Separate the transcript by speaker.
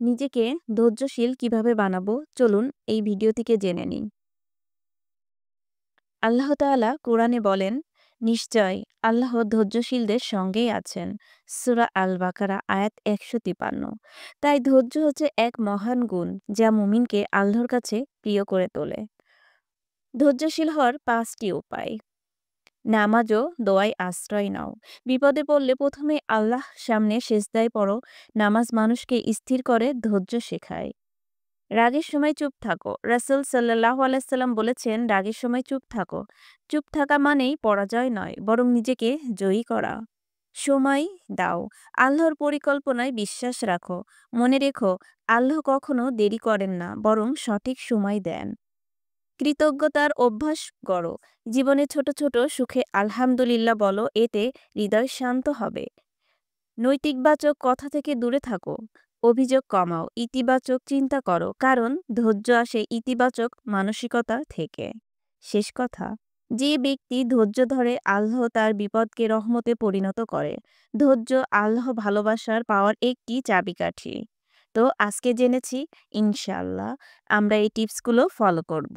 Speaker 1: নিজেকে ধৈর্যশীল কিভাবে বানাবো চলুন এই ভিডিও থেকে জেনে নিই। আল্লাহ তাআলা কোরআনে বলেন, নিশ্চয় আল্লাহ ধৈর্যশীলদের সঙ্গেই আছেন। সূরা আল বাকারা আয়াত ১৫৩। তাই ধৈর্য হচ্ছে এক মহান গুণ যা মুমিনকে আল্লাহর কাছে প্রিয় করে তোলে। ধৈর্যশীল হওয়ার ৫টি উপায়। নামাজ ও দোয়ায় আশ্রয় নাও। বিপদে পড়লে প্রথমে আল্লাহ সামনে সেজদায় পড়ো। নামাজ মানুষকে স্থির করে, ধৈর্য শেখায়। রাগের সময় চুপ থাকো। রাসূল সাল্লাল্লাহু আলাইহি সাল্লাম বলেছেন, রাগের সময় চুপ থাকো। চুপ থাকা মানেই পরাজয় নয়, বরং নিজেকে জয়ী করা। সময় দাও। আল্লাহর পরিকল্পনায় বিশ্বাস রাখো। মনে রেখো, আল্লাহ কখনো দেরি করেন না, বরং সঠিক সময় দেন। কৃতজ্ঞতার অভ্যাস করো। জীবনে ছোট ছোট সুখে আলহামদুলিল্লাহ বলো, এতে হৃদয় শান্ত হবে। নৈতিকবাচক কথা থেকে দূরে থাকো। অভিযোগ কমাও, ইতিবাচক চিন্তা করো, কারণ ধৈর্য আসে ইতিবাচক মানসিকতা থেকে। শেষ কথা, যে ব্যক্তি ধৈর্য ধরে আল্লাহ তার বিপদকে রহমতে পরিণত করে। ধৈর্য আল্লাহ ভালোবাসার পাওয়ার একটি চাবিকাঠি। তো আজকে জেনেছি, ইনশাআল্লাহ আমরা এই টিপসগুলো ফলো করব।